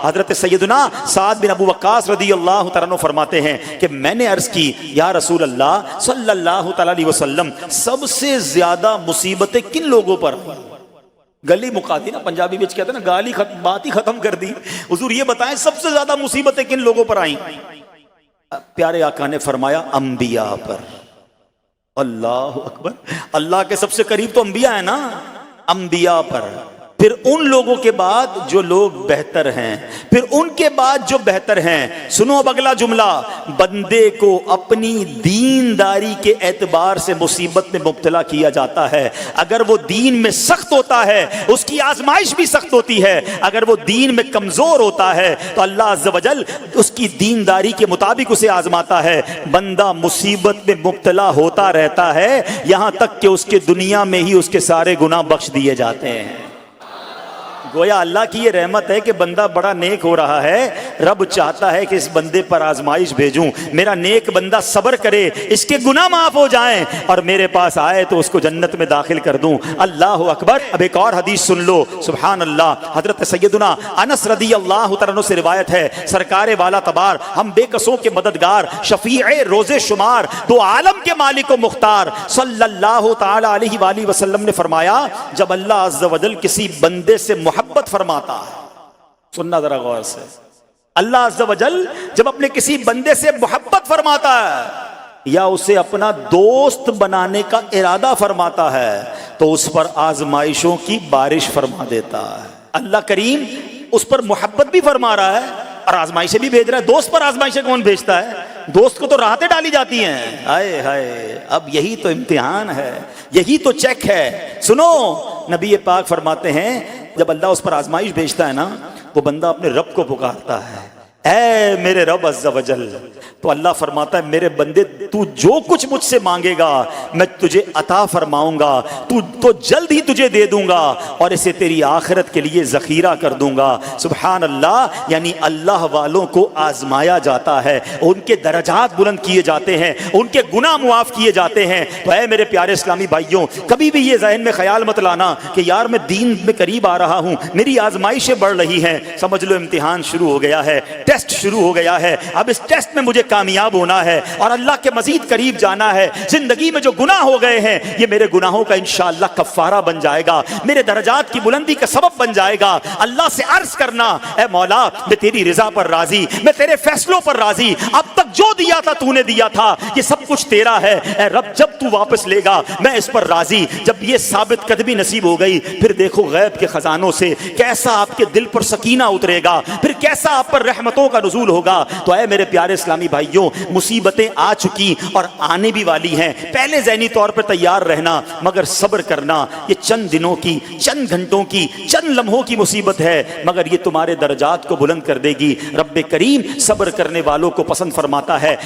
حضرت سیدنا سعد بن ابو وقاص رضی اللہ تعالیٰ عنہ فرماتے ہیں کہ میں نے عرض کی یا رسول اللہ صلی اللہ تعالیٰ علیہ وسلم سب سے زیادہ مصیبتیں کن لوگوں پر؟ گلی مکا دی نا، پنجابی میں کہتے ہیں نا گالی بات ہی ختم کر دی. حضور یہ بتائیں سب سے زیادہ مصیبتیں کن لوگوں پر آئیں؟ پیارے آقا نے فرمایا انبیاء پر. اللہ اکبر. اللہ کے سب سے قریب تو انبیاء ہیں نا، انبیاء پر، پھر ان لوگوں کے بعد جو لوگ بہتر ہیں، پھر ان کے بعد جو بہتر ہیں. سنو اب اگلا جملہ، بندے کو اپنی دینداری کے اعتبار سے مصیبت میں مبتلا کیا جاتا ہے. اگر وہ دین میں سخت ہوتا ہے اس کی آزمائش بھی سخت ہوتی ہے، اگر وہ دین میں کمزور ہوتا ہے تو اللہ عز و جل اس کی دینداری کے مطابق اسے آزماتا ہے. بندہ مصیبت میں مبتلا ہوتا رہتا ہے یہاں تک کہ اس کے دنیا میں ہی اس کے سارے گناہ بخش دیے جاتے ہیں. گویا اللہ کی یہ رحمت ہے کہ بندہ بڑا نیک ہو رہا ہے، رب چاہتا ہے کہ اس بندے پر آزمائش بھیجوں، میرا نیک بندہ صبر کرے، اس کے گناہ معاف ہو جائیں اور میرے پاس آئے تو اس کو جنت میں داخل کر دوں. اللہ اکبر. اب ایک اور حدیث سن لو. سبحان اللہ. حضرت سیدنا انس رضی اللہ تعالیٰ عنہ سے روایت ہے، سرکار والا تبار، ہم بے کسوں کے مددگار، شفیع روز شمار، دو عالم کے مالک و مختار صلی اللہ تعالی علیہ وآلہ وسلم نے فرمایا جب اللہ عز و جل کسی بندے سے محبت فرماتا ہے، سننا ذرا غور سے، اللہ عز و جل جب اپنے کسی بندے سے محبت فرماتا ہے یا اسے اپنا دوست بنانے کا ارادہ فرماتا ہے تو اس پر آزمائشوں کی بارش فرما دیتا ہے. اللہ کریم اس پر محبت بھی فرما رہا ہے اور آزمائشیں بھی بھیج رہا ہے. دوست پر آزمائشیں کون بھیجتا ہے؟ دوست کو تو راحتیں ڈالی جاتی ہیں. ہائے ہائے، اب یہی تو امتحان ہے، یہی تو چیک ہے. سنو، نبی پاک فرماتے ہیں جب اللہ اس پر آزمائش بھیجتا ہے نا، وہ بندہ اپنے رب کو پکارتا ہے، اے میرے رب عز و جل. تو اللہ فرماتا ہے میرے بندے تو جو کچھ مجھ سے مانگے گا میں تجھے عطا فرماؤں گا، تو جلد ہی تجھے دے دوں گا اور اسے تیری آخرت کے لیے ذخیرہ کر دوں گا. سبحان اللہ. یعنی اللہ والوں کو آزمایا جاتا ہے، ان کے درجات بلند کیے جاتے ہیں، ان کے گناہ معاف کیے جاتے ہیں. تو اے میرے پیارے اسلامی بھائیوں، کبھی بھی یہ ذہن میں خیال مت لانا کہ یار میں دین میں قریب آ رہا ہوں، میری آزمائشیں بڑھ رہی ہیں. سمجھ لو امتحان شروع ہو گیا ہے، ٹیسٹ شروع ہو گیا ہے. اب اس ٹیسٹ میں مجھے کامیاب ہونا ہے اور اللہ کے مزید قریب جانا ہے. زندگی میں جو گناہ ہو گئے ہیں یہ میرے گناہوں کا انشاءاللہ کفارہ بن جائے گا، میرے درجات کی بلندی کا سبب بن جائے گا. اللہ سے عرض کرنا، اے مولا میں تیری رضا پر راضی، میں تیرے فیصلوں پر راضی، اب تک جو دیا تھا تو نے دیا تھا، یہ سب کچھ تیرا ہے. اے رب جب تو واپس لے گا میں اس پر راضی. جب یہ ثابت قدمی نصیب ہو گئی پھر دیکھو غیب کے خزانوں سے کیسا آپ کے دل پر سکینہ اترے گا، پھر کیسا آپ پر رحمتوں کا نزول ہوگا. تو اے میرے پیارے اسلامی بھائیوں، مصیبتیں آ چکی اور آنے بھی والی ہیں. پہلے ذہنی طور پر تیار رہنا، مگر صبر کرنا. یہ چند دنوں کی، چند گھنٹوں کی، چند لمحوں کی مصیبت ہے مگر یہ تمہارے درجات کو بلند کر دے گی. رب کریم صبر کرنے والوں کو پسند فرماتا ہے